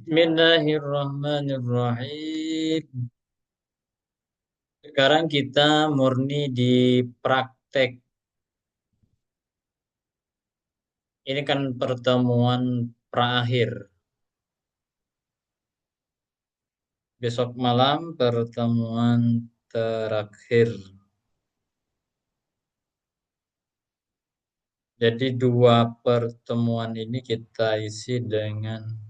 Bismillahirrahmanirrahim. Sekarang kita murni di praktek. Ini kan pertemuan terakhir. Besok malam pertemuan terakhir. Jadi dua pertemuan ini kita isi dengan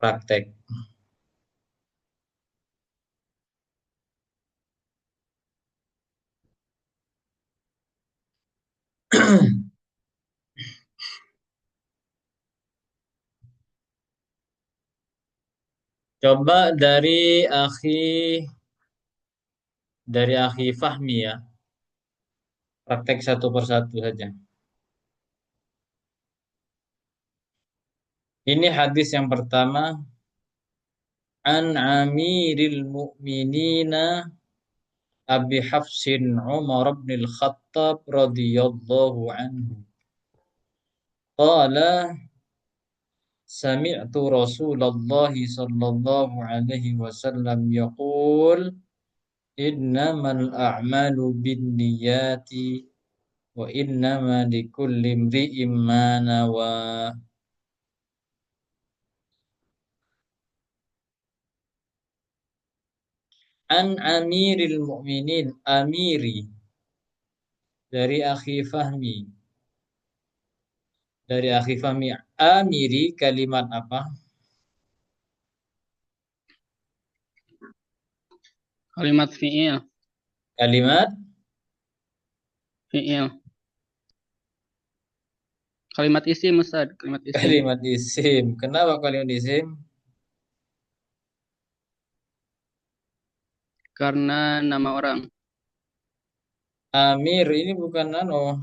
praktek. Coba dari akhi Fahmi ya. Praktek satu persatu saja. Ini hadis yang pertama. An Amiril Mu'minina Abi Hafsin Umar bin Al-Khattab radhiyallahu anhu. Qala sami'tu Rasulullah sallallahu alaihi wasallam yaqul innamal a'malu binniyati wa innama likulli imri'in ma nawa. An Amiril Mu'minin, Amiri dari akhi Fahmi. Dari akhi Fahmi, Amiri kalimat apa? Kalimat fi'il. Kalimat Fi'il. Kalimat isim, Ustaz. Kalimat isim. kalimat isim. Kenapa kalimat isim? Karena nama orang. Amir ini bukan Oh,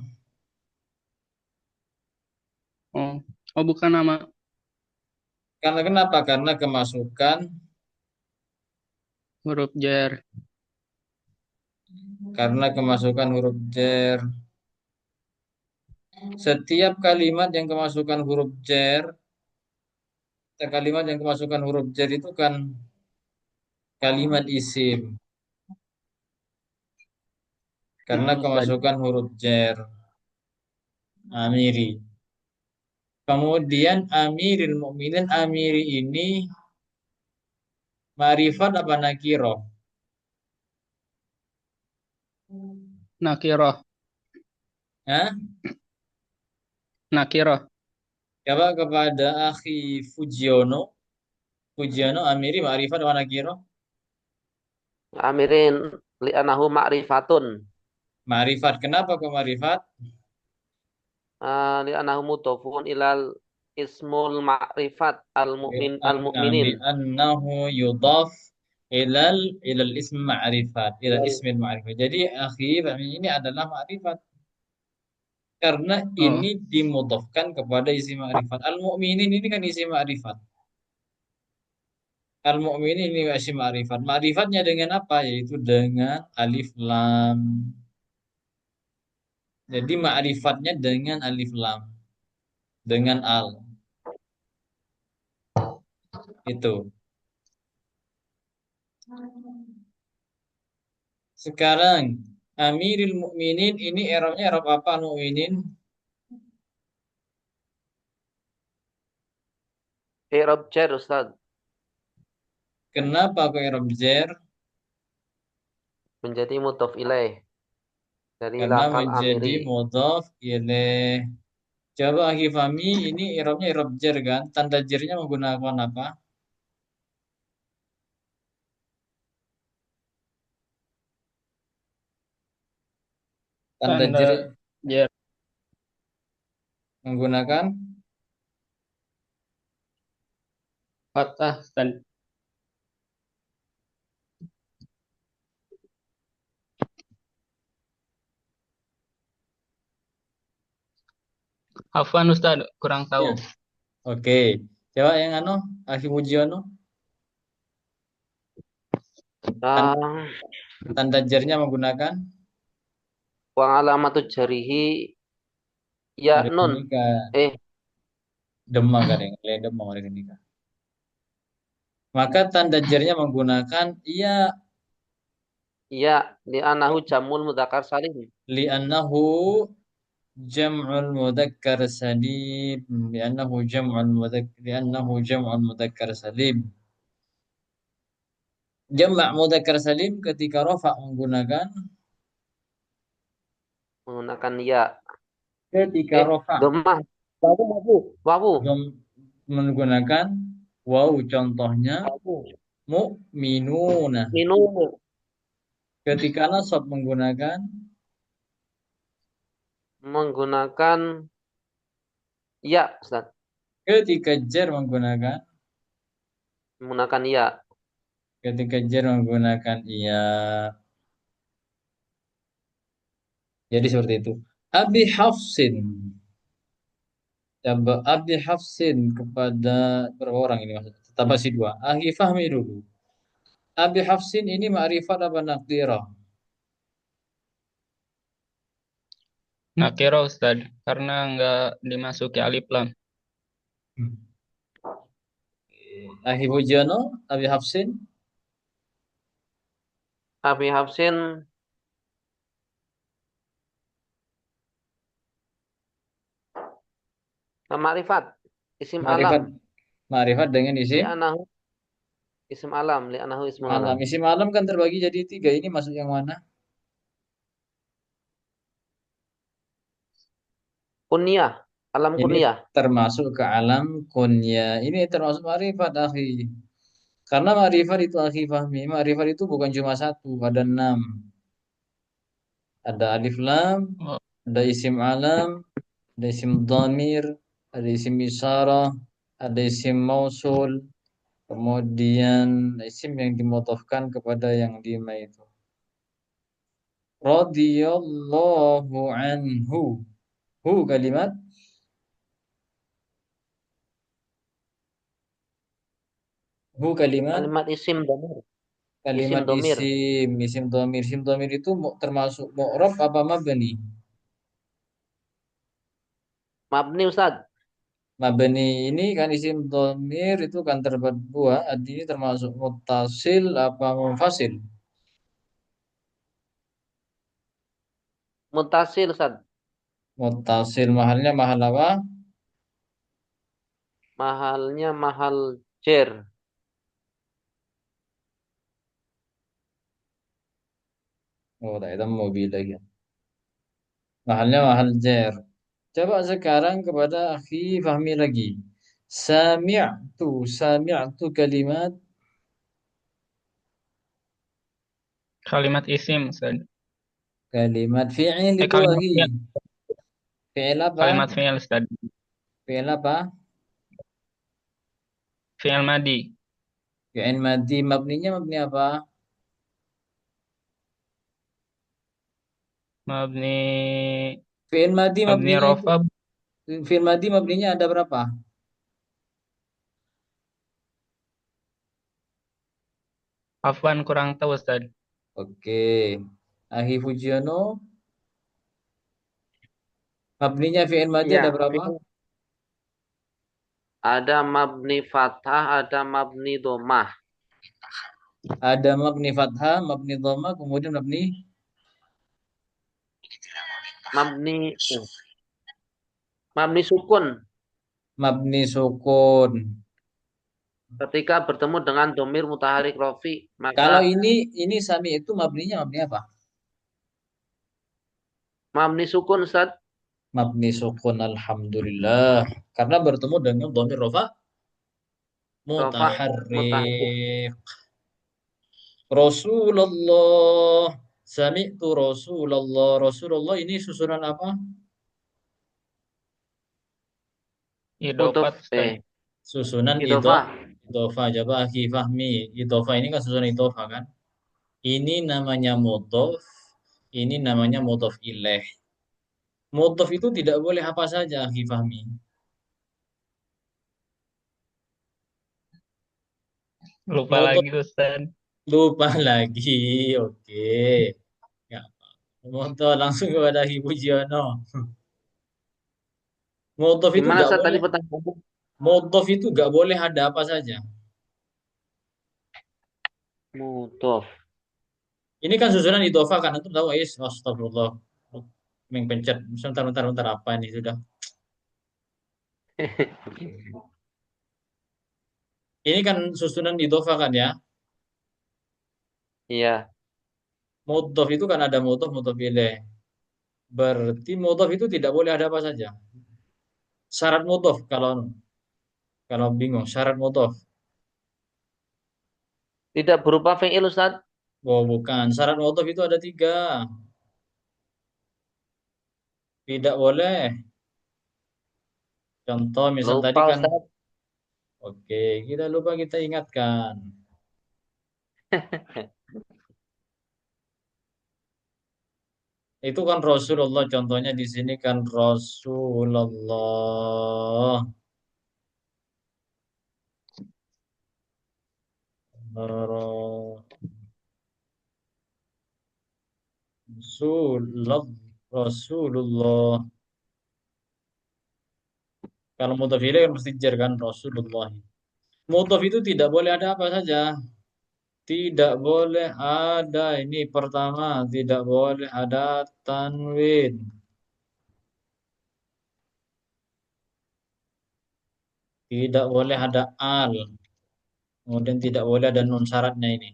oh bukan nama. Karena kenapa? Karena kemasukan Huruf jar. huruf jar. Setiap kalimat yang kemasukan huruf jar, kalimat yang kemasukan huruf jar itu kan kalimat isim. Karena Ustaz. kemasukan huruf jar. Amiri. Kemudian Amiril Mukminin, Amiri ini ma'rifat apa nakiroh? Nakirah. Hah? Nakirah. Coba kepada akhi Fujiono. Fujiono, Amiri, ma'rifat apa nakiroh? Amirin li'anahu ma'rifatun. Ma'rifat. Kenapa kok ma'rifat? Li'anahu mudhofun ilal ismul ma'rifat al-mu'minin. Li'annahu yudhaf ilal ism ma'rifat, ilal ismil ma'rifat. Jadi akhi ini adalah ma'rifat karena Oh, ini dimudhafkan kepada isi ma'rifat. Al-mu'minin ini kan isi ma'rifat. Al-mu'minin ini isi ma'rifat. Ma'rifatnya dengan apa? Yaitu dengan alif lam. Jadi ma'rifatnya dengan alif lam, dengan al. Itu. Sekarang Amiril Mukminin ini i'rabnya i'rab apa mukminin? I'rab jar Ustaz. Kenapa kok i'rab jar? Menjadi mudhof ilaih. Dari Karena lafal menjadi amiri. mudhaf ilaih. Coba akhi Fahmi ini i'rabnya i'rab jar kan? Tanda jarnya menggunakan apa? Tanda jar tanda jar. menggunakan Fathah. Dan Hafan, Ustaz. Kurang tahu. ya. Oke. Coba yang akhi Mujiono tan- Ah, tanda jarnya menggunakan wa alamatu jarihi ya oleh nun. nikah Eh, demam kan ya, oleh demam oleh nikah. Maka tanda jernya menggunakan iya, Ya, li'anahu jamul mudzakkar salim. li'annahu jam'ul mudzakkar salim, li'annahu jam'ul mudzakkar salim. Jamak mudzakkar salim ketika rofa menggunakan, Menggunakan ya. ketika rofa Domah. Wawu, wawu. Wawu. menggunakan waw, contohnya Wawu. mu'minuna. Minum. Ketika nasab menggunakan, Menggunakan ya, Ustaz. ketika jar menggunakan, Menggunakan ya. ketika jar menggunakan iya. Jadi seperti itu. Abi Hafsin. Coba Abi Hafsin kepada berapa orang ini maksudnya? Tambah si dua. Ahi Fahmi dulu. Abi Hafsin ini ma'rifat apa nakdirah? Nakira Ustaz. Karena nggak dimasuki alif lam. Ahi Bujono, Abi Hafsin, Abi Hafsin ma'rifat. Isim ma'rifat, alam. ma'rifat dengan isim Li'anahu isim alam. Li'anahu ismu alam. alam. Isim alam kan terbagi jadi tiga. Ini masuk yang mana? Kunyah. Alam Ini kunyah. termasuk ke alam kunya. Ini termasuk ma'rifat, akhi. Karena ma'rifat itu, akhi Fahmi, ma'rifat itu bukan cuma satu, ada enam. Ada alif lam, Oh, ada isim alam, ada isim dhamir, ada isim isyarah, ada isim mausul, kemudian isim yang dimotofkan kepada yang lima itu. Radiyallahu anhu. Hu kalimat, hu kalimat, Kalimat isim domir. Isim kalimat domir. isim dhamir. Isim dhamir itu termasuk mu'rab apa mabni? Mabni Ustaz. Mabni ini kan isim dhamir itu kan terdapat dua, artinya termasuk muttasil apa munfasil? Mutasil Ustaz. Muttasil mahalnya mahal apa? Mahalnya mahal jer. Oh, tak ada mobil lagi. Mahalnya mahal jar. Coba sekarang kepada akhi Fahmi lagi. Sami'tu kalimat, kalimat isim Ustaz. kalimat fi'il itu Kalimat akhi. fi'il. Fi'il apa? Kalimat fi'il Ustaz. Fi'il apa? Fi'il madi. Fi'il madi, mabninya mabni apa? Mabni Fi'il madi mabni mabninya itu, rofa. fi'il madi mabninya ada berapa? Afwan kurang tahu Ustaz. Oke. Akhi Fujiono, mabninya fi'il madi ada Ya. berapa? Ada mabni fathah, ada mabni domah. Ada mabni fathah, mabni dhamma, kemudian mabni Mabni mabni sukun mabni sukun. ketika bertemu dengan domir mutaharik rofi, Kalau maka ini sami itu mabninya mabni apa? mabni sukun Ustaz. Mabni sukun, alhamdulillah. Karena bertemu dengan dhamir rafa Rofa mutaharik. mutaharrik. Rasulullah. Sami'tu Rasulullah. Rasulullah ini susunan apa? Mudhof Idofat Ustaz. Susunan idhofah. idofa. Coba akhi Fahmi. Idofa ini kan susunan idofa kan? Ini namanya mudhof. Ini namanya mudhof ilaih. Mudhof itu tidak boleh apa saja, akhi Fahmi. Lupa Mudhof lagi Ustaz. lupa lagi. Oke. Ya, mudhof langsung kepada Akhi Pujiono. Mudhof itu Gimana nggak Ustaz tadi boleh. pertanyaannya? Mudhof itu nggak boleh ada apa saja. Mudof. Ini kan susunan idhofah kan, antum tahu is, astagfirullah. Pencet, sebentar, bentar, bentar, apa ini sudah. Ini kan susunan idhofah kan ya. Iya. Mudhof itu kan ada mudhof, mudhof ilaih. Berarti mudhof itu tidak boleh ada apa saja. Syarat mudhof kalau kalau bingung, syarat mudhof. Tidak berupa fi'il Ustaz. Oh, bukan. Syarat mudhof itu ada tiga. Tidak boleh. Contoh misal tadi Lupa kan, Ustaz. oke, kita lupa kita ingatkan. Itu kan Rasulullah, contohnya di sini kan Rasulullah. Rasulullah. Rasulullah. Kalau mudhaf ilaih kan mesti jar kan Rasulullah. Mudhaf itu tidak boleh ada apa saja. Tidak boleh ada ini pertama, tidak boleh ada tanwin. Tidak boleh ada al. Kemudian tidak boleh ada nun syaratnya ini.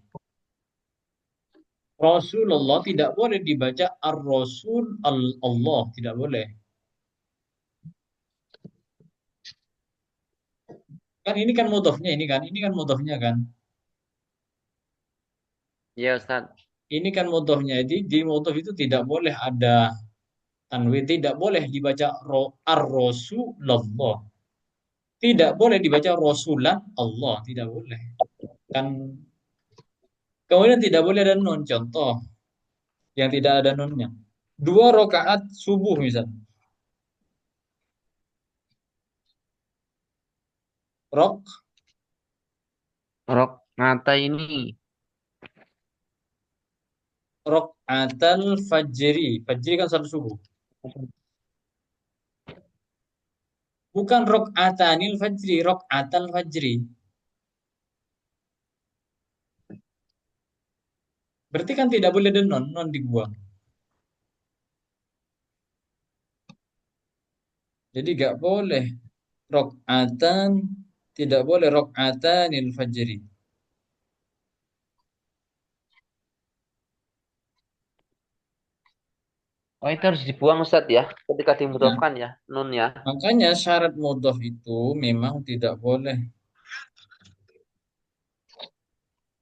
Rasulullah tidak boleh dibaca ar-Rasul Allah, tidak boleh. Kan ini kan mudhafnya ini kan mudhafnya kan. Iya Ustaz. Ini kan mudhafnya. Jadi di mudhaf itu tidak boleh ada tanwin, tidak boleh dibaca ar-Rasulullah. Tidak boleh dibaca Rasulan Allah, tidak boleh. Kan kemudian tidak boleh ada nun, contoh yang tidak ada nunnya. Dua rakaat subuh misal. Rok, Rok ngata ini. rokaatal fajri. Fajri kan salat subuh. Bukan rokaatanil fajri, rokaatal fajri. Berarti kan tidak boleh ada non, non dibuang. Jadi gak boleh rokaatan, tidak boleh rokaatanil fajri. Oh itu harus dibuang Ustaz ya. Ketika Nah, dimudofkan ya. Nun ya. makanya syarat mudhof itu memang tidak boleh.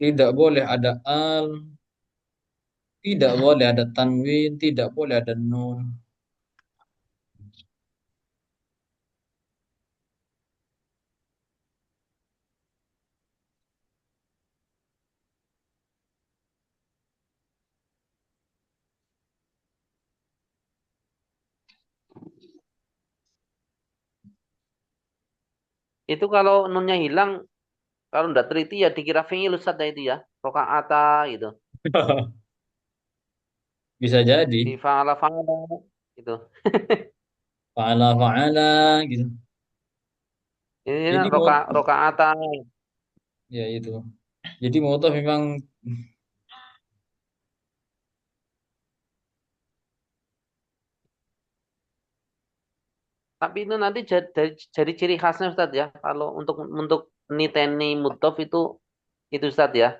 Tidak boleh ada al, tidak boleh ada tanwin, tidak boleh ada nun. Itu kalau nunnya hilang. Kalau ndak teliti ya dikira fi'il Ustaz ya itu ya. Rokaata gitu. Bisa jadi. Di fa'ala fa'ala gitu. Fa'ala fa'ala gitu. Ini Jadi mau rokaata. ya itu. Jadi mudhof memang Tapi itu nanti jadi ciri khasnya Ustaz ya. Kalau untuk niteni mudhof itu Ustaz ya.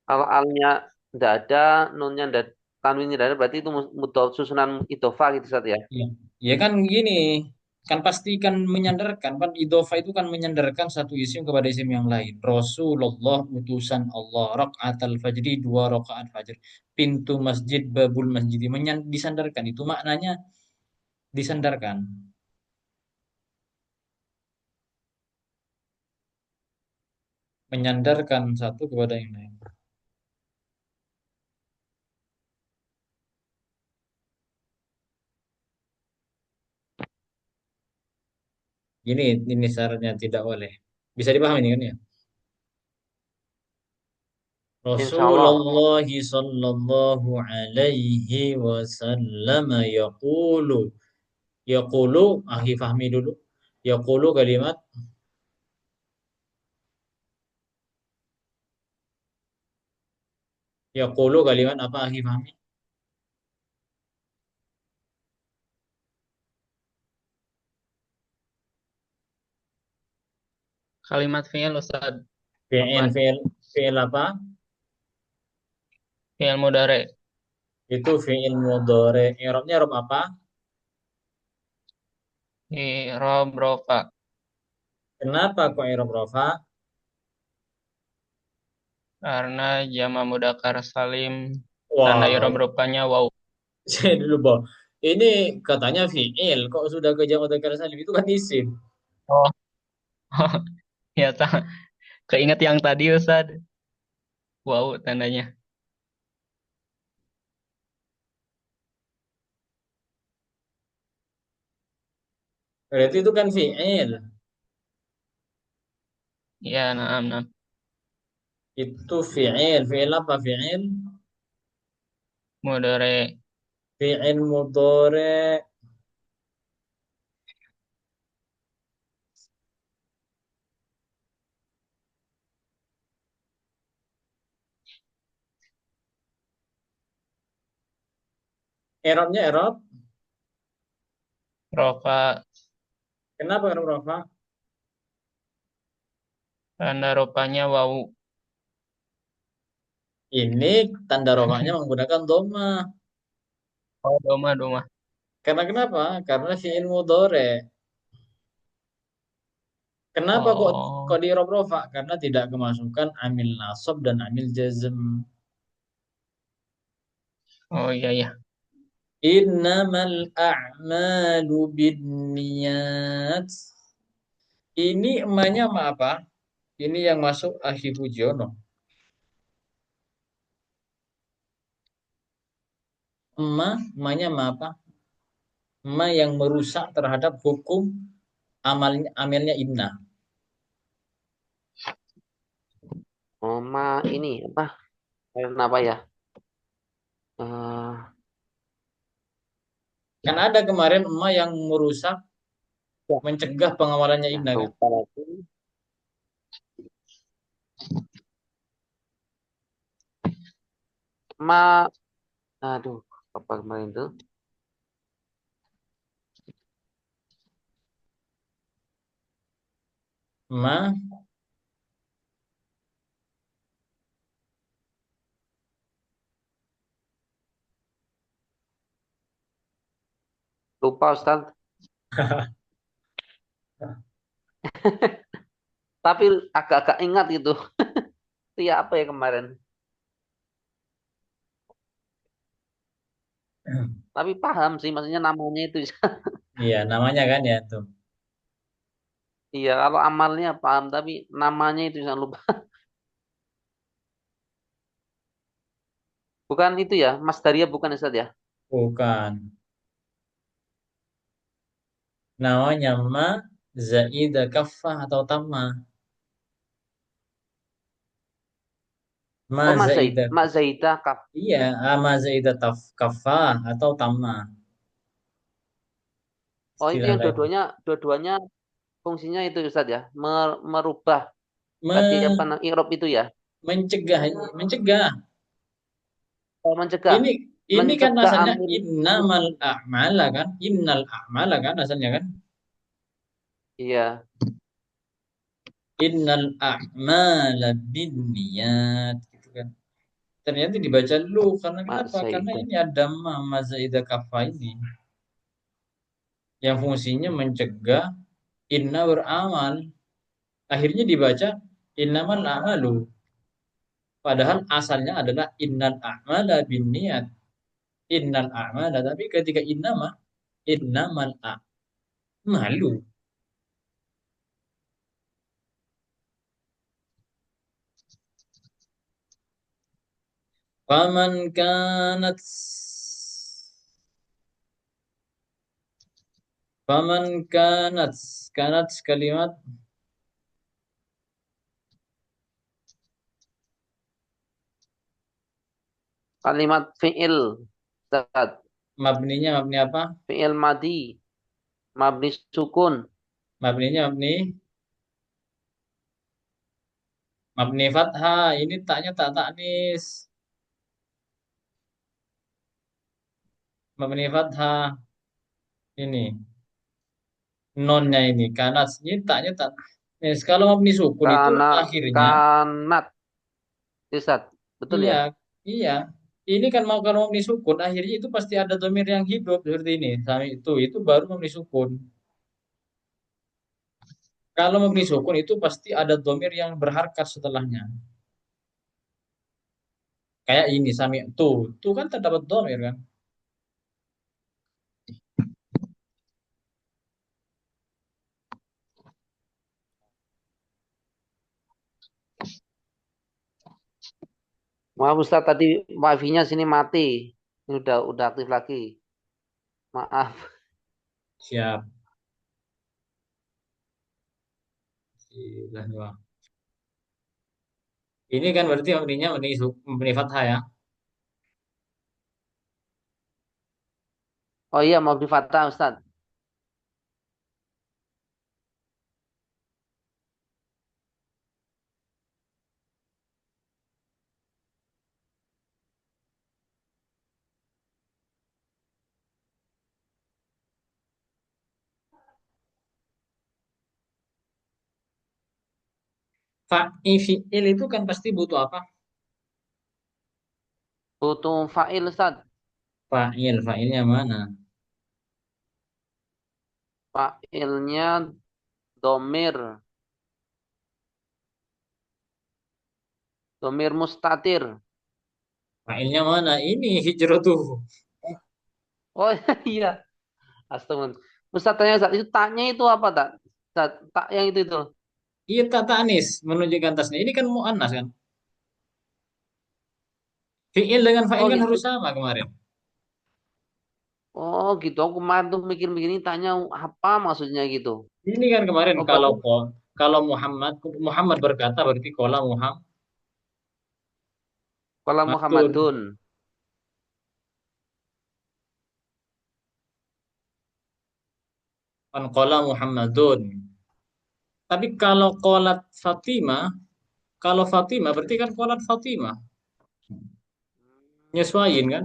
Kalau alnya ndak ada, nunnya ndak tanwinnya ndak ada, berarti itu mudhof susunan idhofah gitu Ustaz ya. ya, ya kan gini, kan pasti kan menyandarkan, kan idhofah itu kan menyandarkan satu isim kepada isim yang lain. Rasulullah utusan Allah, rakaat al-fajri dua rakaat fajr, pintu masjid babul masjid disandarkan itu maknanya disandarkan, menyandarkan satu kepada yang lain. Ini syaratnya tidak boleh. Bisa dipahami kan ya? Insya Allah. Rasulullah sallallahu alaihi wasallam yaqulu. Yaqulu, akhi fahmi dulu. Yaqulu kalimat Ya kulu kalimat apa akhi Fahmi? Kalimat fi'il Ustaz. Fi'il, Afwan. fi'il, fi'il apa? Fi'il mudhari. Itu fi'il mudhari. I'rabnya i'rab apa? I'rab rofa. Kenapa kok i'rab rafa? Karena jama mudzakkar salim tanda Wah, i'rab rofanya waw. saya dulu Boh. Ini katanya fi'il, kok sudah ke jamak mudzakkar salim itu kan isim. Oh, ya keinget yang tadi Ustaz. Waw tandanya. Berarti itu kan fi'il. Ya, naam, naam. Itu fi'il. Fi'il apa fi'il? Mudhari. Fi'il mudhari. I'rabnya i'rab. Rofa Kenapa i'rab rafa? tanda rofanya waw. Ini tanda rofanya menggunakan doma. Oh, doma, doma. Karena kenapa? Karena fi'il mudhari. Kenapa kok Oh, di i'rab rafa? Karena tidak kemasukan amil nasab dan amil jazm. oh iya, iya. Innamal a'malu binniyat. Ini emaknya sama apa? Ini yang masuk Akhi Pujiono. Emaknya sama apa? Emak yang merusak terhadap hukum amalnya inna. ini apa? Kenapa ya? Eh, Kan ada kemarin emak yang merusak, ya, mencegah pengamalannya ya, inna kan? lupa lagi. Ma, aduh, apa kemarin tuh? Emak, Lupa Ustaz. Tapi agak-agak ingat gitu. Itu ya apa ya kemarin? Tapi paham sih, maksudnya namanya itu. iya namanya kan ya tuh. Iya, kalau amalnya paham, tapi namanya itu jangan lupa. Bukan itu ya, Mas Daria bukan Ustaz ya? Bukan. Namanya ma zaida kaffah atau tamma. Ma Oh, zaida. Mas Zaida Kaf. Iya, ma zaida kaffah atau tamma. Oh, itu Istilah yang lain. dua-duanya fungsinya itu Ustaz ya, merubah tadi apa Me- namanya i'rab itu ya. mencegah, mencegah. Oh, mencegah, Ini ini kan mencegah asalnya amil. innamal a'mala kan? Innal a'mala kan asalnya kan? Iya, Innal a'mala binniyat gitu kan. Ternyata dibaca lu karena Mas kenapa? Karena Zaida. ini ada ma zaidah kafa ini yang fungsinya mencegah inna beramal. Akhirnya dibaca innamal a'malu. Padahal asalnya adalah innal a'mala binniyat. Innal a'mala tapi ketika innama innamal a'malu. Faman kanat faman kanat kalimat Kalimat fi'il Ustaz. mabninya mabni apa? Fi'il madi, mabni sukun. Mabninya mabni fathah. Ini taknya tak taknis. mabni fathah ini nonnya ini karena nyetak nyetak. Yes, kalau mabni sukun itu Kana, akhirnya kanat, Ustaz. Betul iya ya? iya ini kan mau kalau mabni sukun akhirnya itu pasti ada domir yang hidup seperti ini. Sama itu baru mabni sukun. Kalau mabni sukun itu pasti ada domir yang berharkat setelahnya. Kayak ini sami tuh kan terdapat domir kan. Maaf Ustaz, tadi wifi-nya sini mati. Ini udah aktif lagi. Maaf. Siap. Bismillah. Ini kan berarti mabninya mabni fathah ya. Oh iya, maaf di Fatah Ustaz. Fi'il itu kan pasti butuh apa? Butuh fa'il Ustaz. Fa'ilnya mana? Fa'ilnya domir. Domir mustatir. Fa'ilnya mana? Ini hijrah tuh. Oh iya. Astagfirullah. Ustaz tanya Ustaz, itu taknya itu apa tak? Ustaz, tak yang itu. Iya tak tanis menunjukkan tasnya. Ini kan mu'annas kan. Fi'il dengan fa'il Oh kan gitu. harus sama kemarin. Oh gitu. Aku kemarin tuh mikir-mikir ini tanya apa maksudnya gitu. Ini kan kemarin Oh berarti kalau Muhammad berkata berarti kola kalau Muhammadun. Muhammadun. Kan kola Muhammadun. Tapi kalau kolat Fatimah, kalau Fatimah berarti kan kolat Fatimah. Nyesuaiin kan?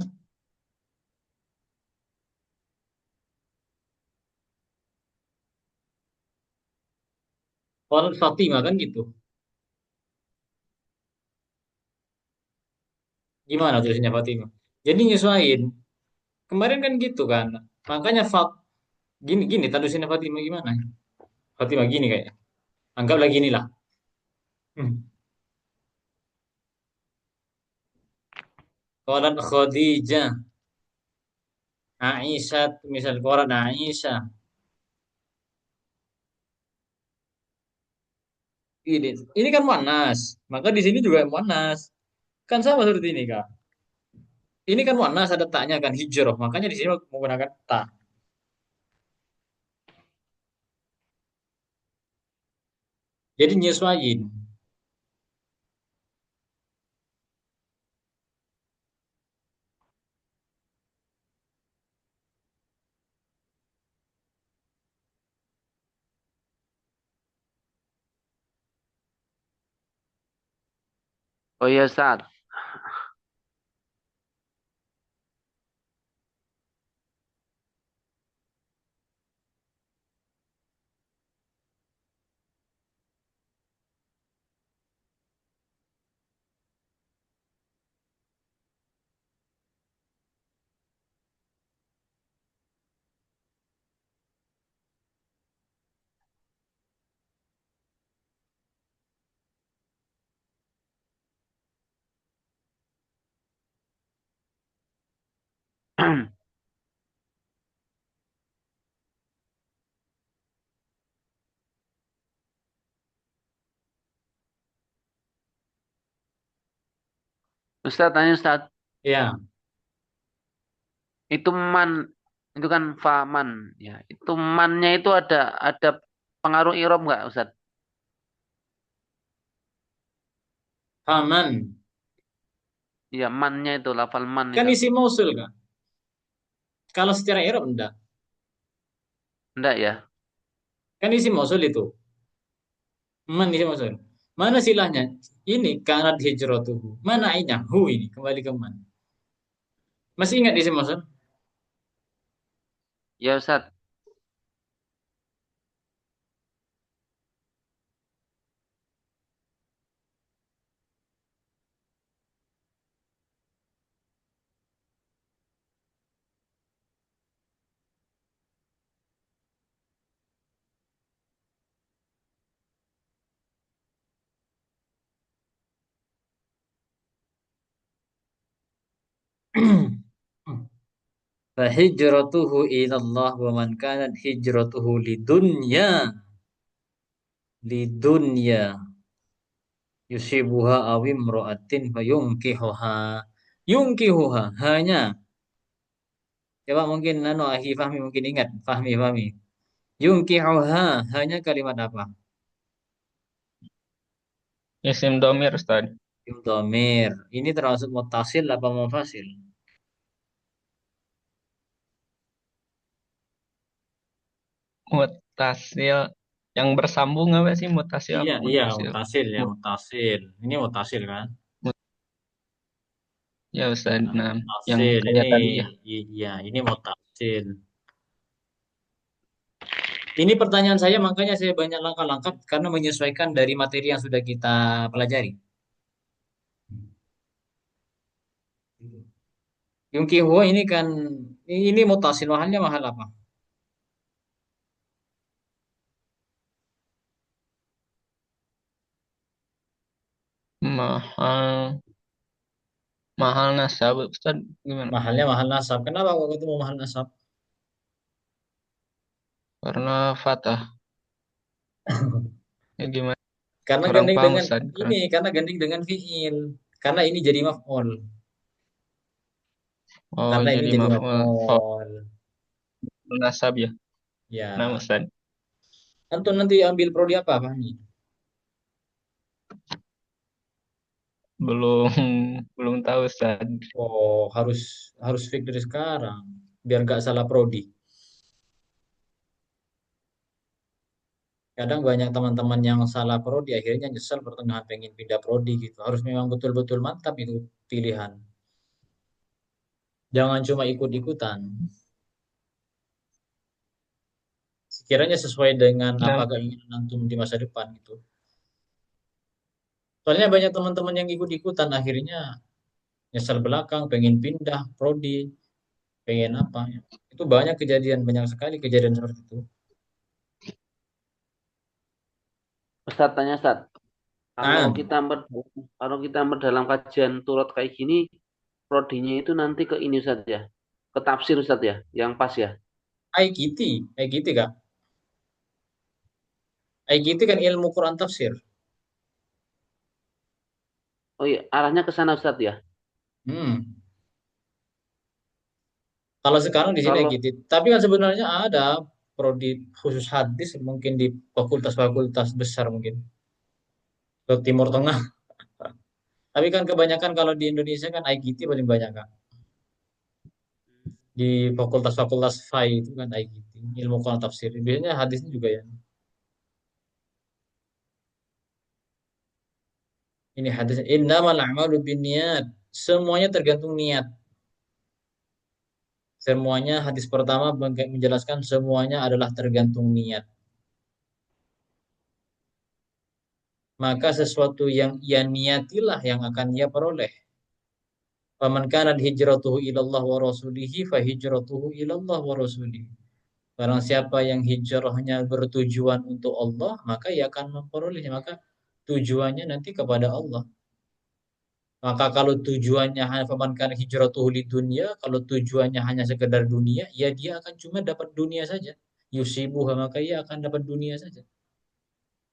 Kolat Fatimah kan gitu. Gimana tulisnya Fatimah? Jadi nyesuaiin. Kemarin kan gitu kan. Makanya gini gini tadusin Fatimah gimana? Fatimah gini kayak. Anggaplah gini lah. Hmm. Qalat Khadijah, Aisyah, misal qalat Aisyah. Ini kan muannas. Maka di sini juga muannas. Kan sama seperti ini, Kak. Ini kan muannas ada taknya kan hijrah. Makanya di sini menggunakan tak. Jadi nyesuaiin. Oh iya Ustaz. Ustaz tanya Ustaz. Ya, Itu man itu kan faman ya. Itu mannya itu ada pengaruh irob nggak Ustaz? faman. Iya mannya itu lafal man Kan itu. isi mausul kan. Kalau secara i'rab enggak. Enggak ya? Kan isi mausul itu. Man isi mausul. Mana silahnya? Ini kanat hijratuhu. Mana ainya? Hu ini kembali ke man. Masih ingat isi mausul? Ya Ustaz. Fahijratuhu ilallah wa man kanat hijratuhu lidunya yusibuha awim ro'atin fayungkihuha yungkihuha hanya coba mungkin nano ahi Fahmi mungkin ingat Fahmi yungkihuha hanya kalimat apa? Isim domir, Ustaz. Yumdomir ini termasuk mutasil apa mufasil? Mutasil. Yang bersambung apa sih? Mutasil Iya apa iya mutasil? mutasil ya Mut- mutasil ini mutasil kan? mut- ya, Ustaz. Nah, Nah, yang mutasil ini kayak tadi ya. iya ini mutasil. Ini pertanyaan saya makanya saya banyak langkah-langkah karena menyesuaikan dari materi yang sudah kita pelajari. Yungki Huo ini kan ini mutasil mahalnya mahal apa? Mahal. Mahal nasab, Ustaz. Gimana? Mahalnya mahal nasab. Kenapa kok ketemu mahal nasab? Karena fatah. Ya gimana? Karena Kurang gandeng paham, dengan Ustaz. ini, karena gandeng dengan fiil. Karena ini jadi maf'ul. Oh, Karena ini jadi jadi maf'ul. maf'ul. Nasab ya. Nah, Ya, Ustaz. antum nanti ambil prodi apa, Fahmi? Belum belum tahu, Ustaz. Oh, harus harus fix dari sekarang biar nggak salah prodi. Kadang banyak teman-teman yang salah prodi akhirnya nyesel pertengahan pengen pindah prodi gitu. Harus memang betul-betul mantap itu pilihan. Jangan cuma ikut-ikutan. Sekiranya sesuai dengan apa Nah, keinginan antum di masa depan gitu. Soalnya banyak teman-teman yang ikut-ikutan akhirnya nyesel belakang, pengen pindah prodi, pengen apa. Itu banyak kejadian, banyak sekali kejadian seperti itu. Ustaz tanya Ustaz. Kalau Nah, kita kalau kita dalam kajian turut kayak gini, prodinya itu nanti ke ini Ustaz ya. Ke tafsir Ustaz ya, yang pas ya. IGT Kak. IGT kan ilmu Quran tafsir. Oh iya, arahnya ke sana Ustaz ya. Hmm. Kalau sekarang di sini Kalau IGT. Tapi kan sebenarnya ada prodi khusus hadis mungkin di fakultas-fakultas besar mungkin ke Timur Tengah. Tapi kan kebanyakan kalau di Indonesia kan IGT paling banyak Kak. Di fakultas-fakultas FAI itu kan IGT, ilmu Quran tafsir. Biasanya hadisnya juga ya. Ini hadisnya innamal a'malu binniyat. Semuanya tergantung niat. Semuanya hadis pertama menjelaskan semuanya adalah tergantung niat. Maka sesuatu yang ia niatilah yang akan ia peroleh. Faman kanat hijratuhu ilallah wa rasulihi fa hijratuhu ilallah wa rasulihi. Barang siapa yang hijrahnya bertujuan untuk Allah, maka ia akan memperolehnya. Maka tujuannya nanti kepada Allah. Maka kalau tujuannya hanya faman kana hijratuhu dunia, kalau tujuannya hanya sekedar dunia, ya dia akan cuma dapat dunia saja. Yusibuha maka ia akan dapat dunia saja.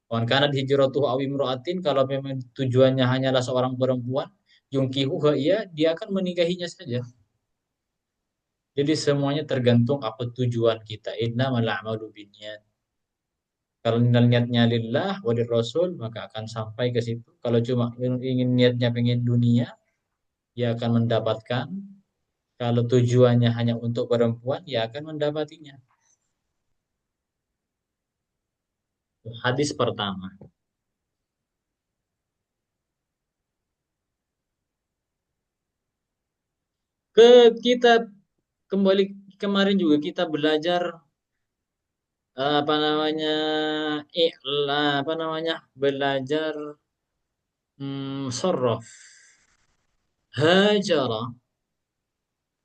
Faman kana hijratuhu aw imra'atin kalau memang tujuannya hanyalah seorang perempuan, yungkihuha ia dia akan menikahinya saja. Jadi semuanya tergantung apa tujuan kita. Innamal a'malu binniyat. Kalau niatnya lillah wa rasul maka akan sampai ke situ. Kalau cuma ingin niatnya pengen dunia, dia akan mendapatkan. Kalau tujuannya hanya untuk perempuan, ya akan mendapatinya. Hadis pertama. Ke kita kembali kemarin juga kita belajar apa namanya apa namanya belajar sorrof. Hajara.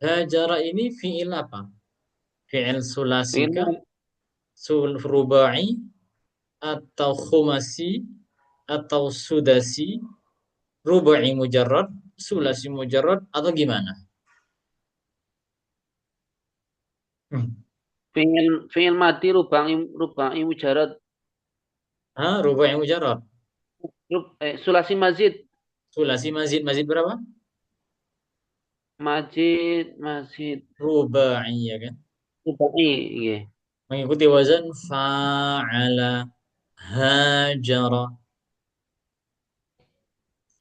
Hajara ini fiil apa? Fiil sulasika, Fi'il rubai, atau khumasi, atau sudasi, rubai mujarrad, sulasi mujarrad, atau gimana? Hmm. fi'il madi rubai mujarad Rubai mujarrad. sulasi mazid Sulasi mazid, mazid berapa? mazid Rubai, ya kan? rubai iya. Mengikuti wazan fa'ala, hajara.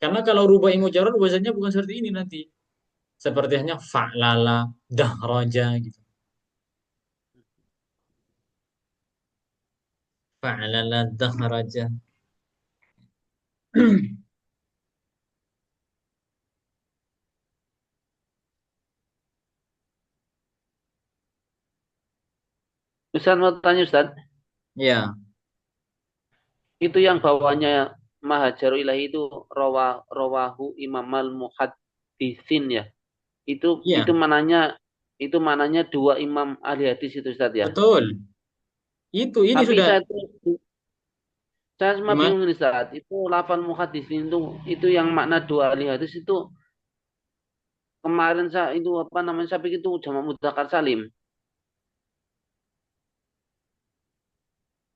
Karena kalau rubai mujarrad wazannya bukan seperti ini nanti. Seperti hanya fa'lala, dahraja gitu. Fa'lala, dahraja. Ustaz mau tanya Ustaz, Ya, itu yang bawahnya Mahajaru Ilahi itu rawahu Imam al Muhaddisin ya. Itu ya, mananya dua imam ahli hadis itu Ustaz ya. betul. Ini Tapi sudah saya cuma gimana? bingung nih Ustaz. Itu lafal muhaddisin itu yang makna dua ahli hadis itu kemarin saya itu apa namanya saya pikir itu jamak mudzakkar salim.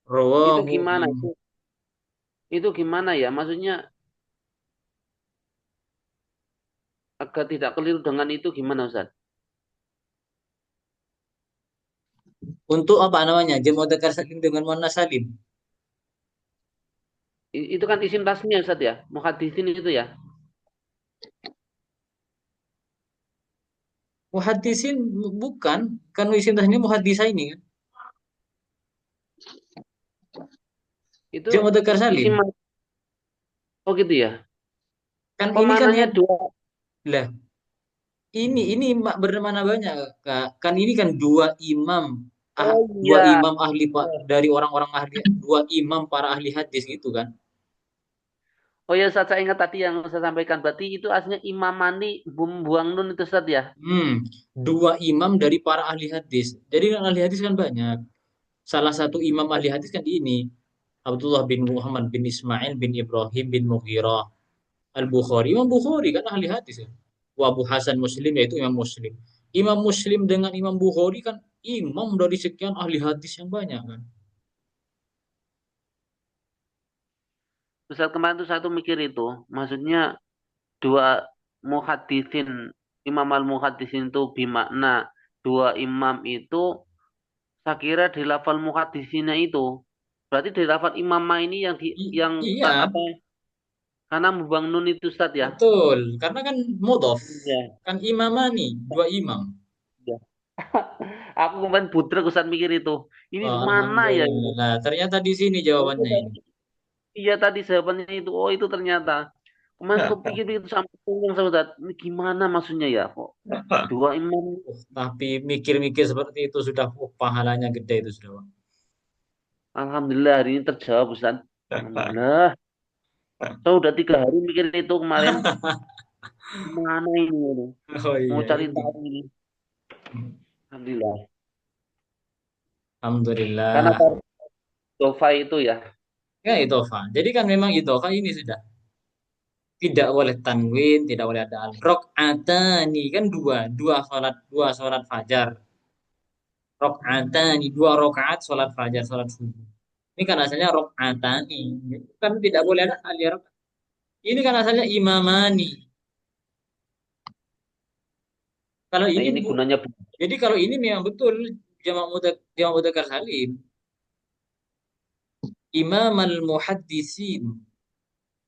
Itu Rawahu gimana? im. Itu gimana ya? Maksudnya agak tidak keliru dengan itu gimana Ustaz? Untuk apa namanya? Jamak mudzakkar salim dengan muannas salim. Itu kan isim tasnya Ustaz ya. Muhaddisin itu ya. Muhaddisin bukan, kan isim tasnya muhaddisa ini kan. Itu Jamak mudzakkar salim. isim oh gitu ya. Kan Kok ini kan mananya dua? lah, ini bermana banyak, Kak. Kan ini kan Oh dua iya. imam ahli Pak dari orang-orang ahli, dua imam para ahli hadis gitu kan. Oh ya Ustaz, saya ingat tadi yang saya sampaikan. Berarti itu aslinya Imam Mandi buang nun itu Ustaz ya. Hmm, dua imam dari para ahli hadis. Jadi kan ahli hadis kan banyak. Salah satu imam ahli hadis kan ini Abdullah bin Muhammad bin Ismail bin Ibrahim bin Mughirah Al-Bukhari. Imam Bukhari kan ahli hadis ya. Wa Abu Hasan Muslim yaitu Imam Muslim. Imam Muslim dengan Imam Bukhari kan imam dari sekian ahli hadis yang banyak kan. Ustaz kemarin tuh satu mikir itu. Maksudnya dua muhaddisin Imam al-muhaddisin itu bimakna dua imam itu saya kira di lafal muhaddisinnya itu berarti di lafal imamah ini yang Iya, apa karena membuang nun itu Ustaz ya. betul. Karena kan mudhof. Iya. Kan imamani, dua imam. Iya. Aku kemarin budrek Ustaz mikir itu. Ini Oh, mana ya ini? alhamdulillah. Ternyata di sini Oh, itu jawabannya ini. tadi. Iya tadi jawabannya itu. Oh itu ternyata. Kemarin kepikir itu sampai pusing sama Ustaz. Ini gimana maksudnya ya kok? Dua imam. Tapi mikir-mikir seperti itu sudah pahalanya gede itu sudah. Bang. Alhamdulillah hari ini terjawab Ustaz. Alhamdulillah. Saya udah 3 hari mikir itu kemarin. Mana ini? Oh Mau iya cari ini. tahu ini. Alhamdulillah. Karena Alhamdulillah. Dofa itu ya. Ya itofa. Jadi kan memang itofa ini sudah tidak boleh tanwin, tidak boleh ada al. Rok'atani kan dua sholat fajar. Rok'atani dua rokaat sholat fajar, sholat subuh. Ini kan asalnya rok'atani. Kan tidak boleh ada al ya. Ini kan asalnya imamani. Kalau Nah ini ini bu, gunanya jadi kalau ini memang betul jamak mudzakkar salim. Imam al-muhaddisin.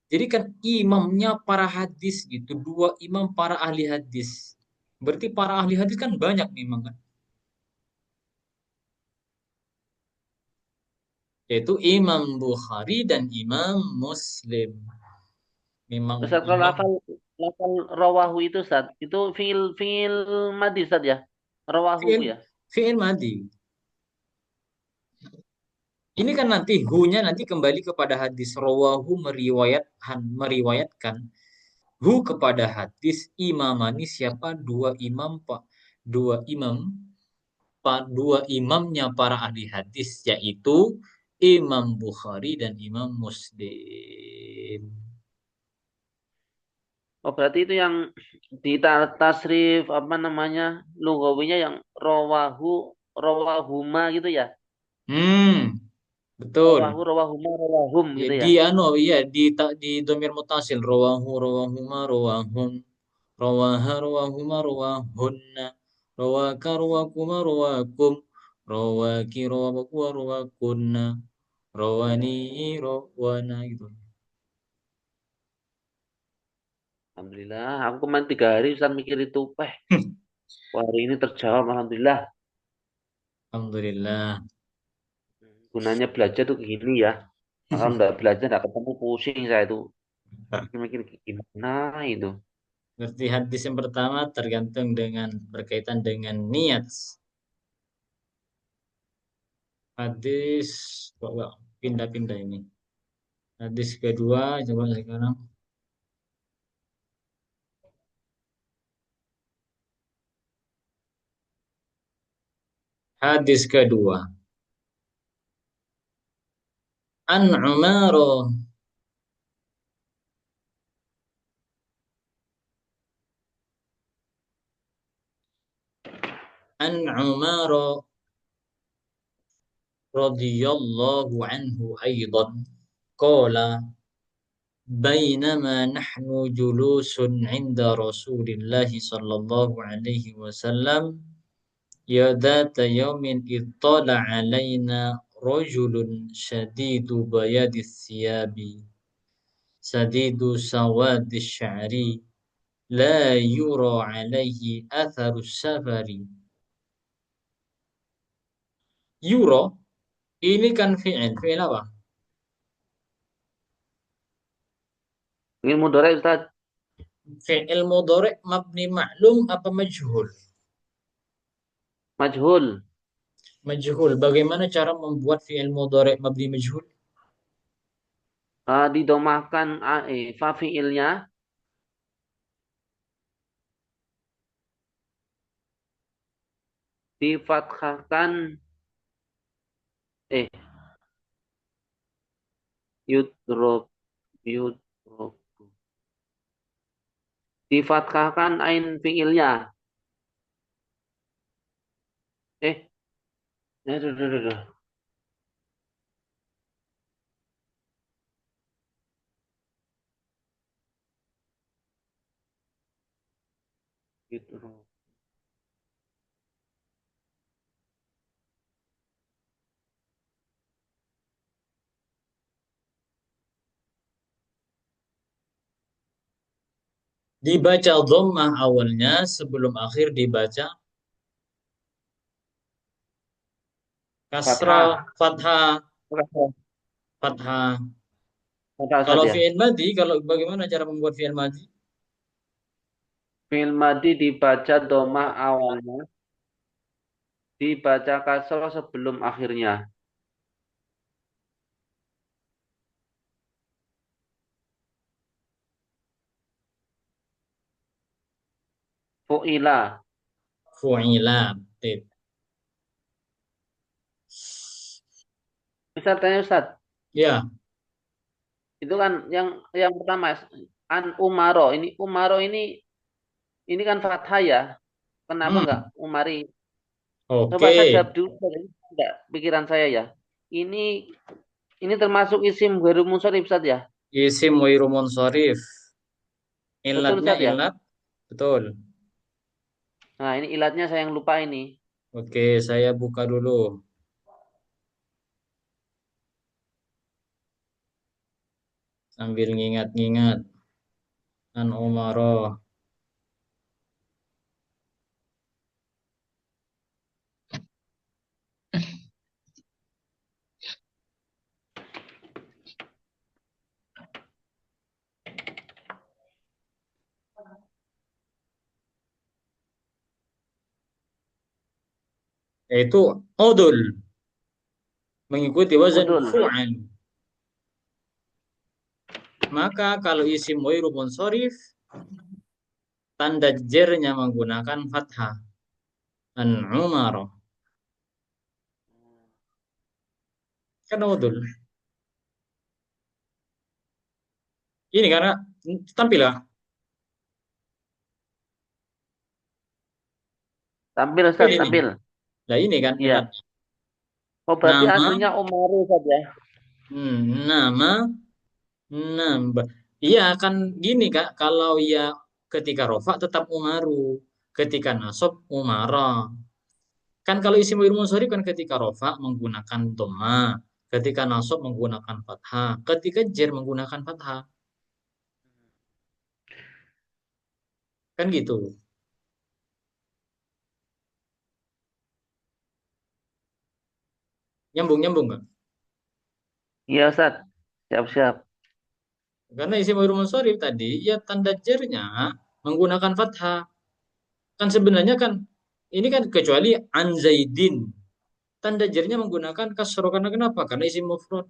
Jadi kan imamnya para hadis gitu, dua imam para ahli hadis. Berarti para ahli hadis kan banyak memang kan. Yaitu Imam Bukhari dan Imam Muslim. Memang Ustaz kalau imam lafal rawahu itu Ustaz, itu fiil fiil madi Ustaz ya. Rawahu fi'il ya. Fi'il madi. Ini kan nanti hu-nya nanti kembali kepada hadis rawahu meriwayatkan hu kepada hadis imamani siapa dua imam dua imamnya para ahli hadis yaitu Imam Bukhari dan Imam Muslim. Oh, berarti itu yang di tasrif apa namanya? Lugawinya yang rawahuma gitu ya. Betul. Rawahuma rawahum Ya gitu ya. di anu ya di domir mutasil rawahuma rawahum rawahuma rawahunna rawaka rawakuma rawakum rawaki rawaku rawakunna rawani rawana gitu. Alhamdulillah, aku kemarin 3 hari Ustaz mikir itu, wah, hari ini terjawab, alhamdulillah. Alhamdulillah. Gunanya belajar tuh gini ya. Kalau nggak belajar nggak ketemu pusing saya itu. Mikir gimana itu. Berarti hadis yang pertama tergantung dengan berkaitan dengan niat. Hadis kok pindah-pindah ini. Hadis kedua coba sekarang. Hadis kedua. An Umaro An Umaro radhiyallahu anhu aidan qala بينما نحن جلوس عند رسول الله صلى الله عليه وسلم يا ذات يوم اطلع علينا رجل شديد بياض الثياب شديد سواد الشعر لا يرى عليه أثر السفر. Yuro ini kan fi'il apa? Ingin mudorek Ustaz, Fi'il mudhari mabni ma'lum apa majhul? majhul. Majhul. Bagaimana cara membuat fi'il mudhari mabni majhul? Didomahkan fa fiilnya, difathahkan, eh, yudrob, yudrob. Difathahkan ain fiilnya. Eh, aduh, aduh, aduh, aduh. Yudrob. Dibaca dhammah awalnya sebelum akhir dibaca kasrah, Fathah. fathah, Fathah fathah. Ustaz Kalau ya. fi'il madi, kalau bagaimana cara membuat fi'il madi? Fiil madi dibaca domah awalnya, dibaca kasroh sebelum akhirnya. Fu'ila. Fu'ila. Tip. Ustaz tanya Ustaz, Ya. itu kan yang pertama an umaro. Ini umaro ini kan fathah ya. Kenapa enggak Hmm. umari? Coba Oke. saya jawab dulu, enggak pikiran saya ya. Ini ini termasuk isim ghairul munsharif Ustaz ya. Isim wairu munsharif. Betul Ilatnya Ustaz ya. ilat. Betul. Nah, ini ilatnya saya yang lupa ini. Oke, saya buka dulu. Sambil ngingat-ngingat. An Umaroh. yaitu udul, mengikuti wazan Udul. fu'al. Maka kalau isim wairu munsharif, tanda jernya menggunakan fathah. An-umarah. Kan udul. Ini karena tampil ya. Tampil Ustaz, Ini. tampil. Nah ini kan Iya. ingatnya. Oh berarti Nama, aslinya Umaru Ustaz ya? nama, nambah. Iya kan gini Kak, kalau ya ketika rofa tetap umaru, ketika nasab umara. Kan kalau isim wa'il munsharif kan ketika rofa menggunakan dhamma, ketika nasab menggunakan fathah, ketika jar menggunakan fathah. Kan gitu. Nyambung-nyambung kan? Iya Ustaz. Siap-siap. Karena isim wa'il munsharif tadi ya tanda jarnya menggunakan fathah. Kan sebenarnya kan ini kan kecuali an zaidin. Tanda jarnya menggunakan kasroh karena kenapa? Karena isim mufrad.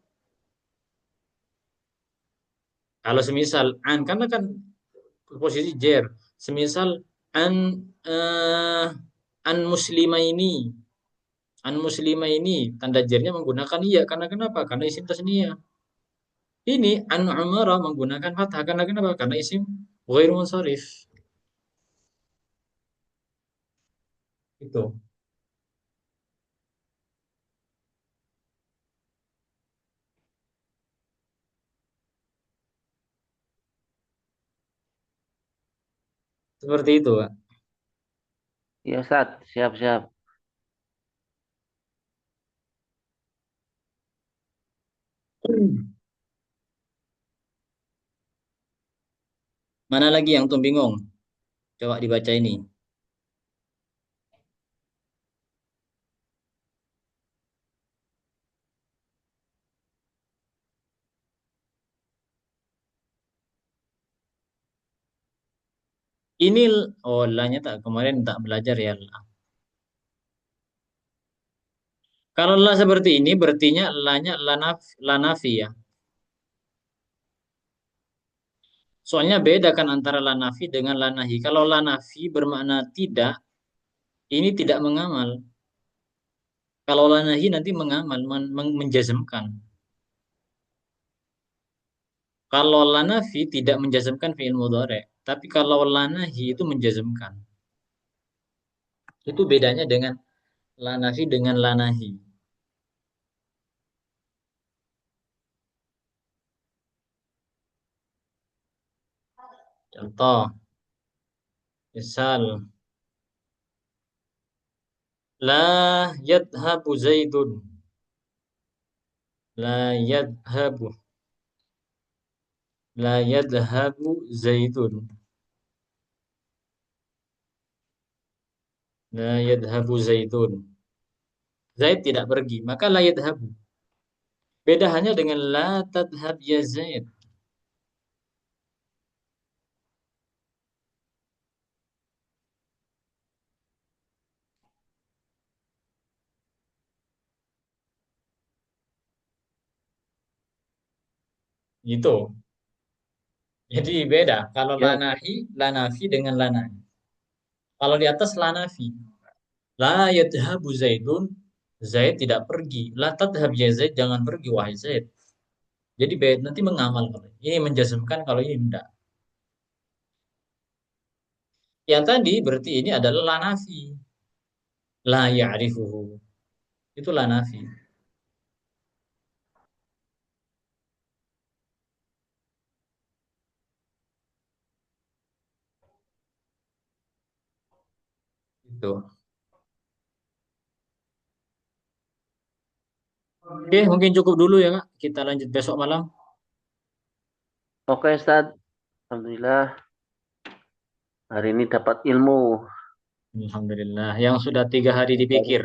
Kalau semisal an karena kan posisi jar. Semisal an eh, an muslima ini, an muslima ini tanda jarnya menggunakan iya karena kenapa? Karena isim tasniyah. Ini an umara menggunakan fathah karena kenapa? Karena isim ghair munsharif. Itu. Seperti itu, Pak. Iya Ustaz. Siap-siap. Mana lagi yang tuh bingung? Coba dibaca ini. Ini oh lanya tak kemarin tak belajar ya. Kalau la seperti ini berartinya lanya lanafi ya. Soalnya beda kan antara lanafi dengan lanahi. Kalau lanafi bermakna tidak, ini tidak mengamal. Kalau lanahi nanti mengamal, menjazmkan. Kalau lanafi tidak menjazmkan fi'il mudhari, tapi kalau lanahi itu menjazmkan. Itu bedanya dengan lanafi dengan lanahi. Contoh, misal la yadhabu zaidun. La yadhabu. La yadhabu zaidun. La yadhabu zaidun. Zaid tidak pergi, maka la yadhabu. Beda hanya dengan la tadhab ya Zaid. Gitu. Jadi beda. Kalau Ya. lanahi, lanafi dengan lanahi. Kalau di atas lanafi. La yadhabu Zaidun. Zaid tidak pergi. La tadhab ya Zaid. Jangan pergi wahai Zaid. Jadi beda. Nanti mengamal. Ini menjazmkan kalau ini tidak. Yang tadi berarti ini adalah lanafi. La ya'rifuhu. Itu lanafi. Itu. Oke, mungkin cukup dulu ya, Kak. Kita lanjut besok malam. Oke Ustaz. Alhamdulillah hari ini dapat ilmu. Alhamdulillah. Yang sudah 3 hari dipikir.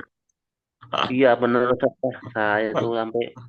Iya benar Ustaz. Saya tuh sampai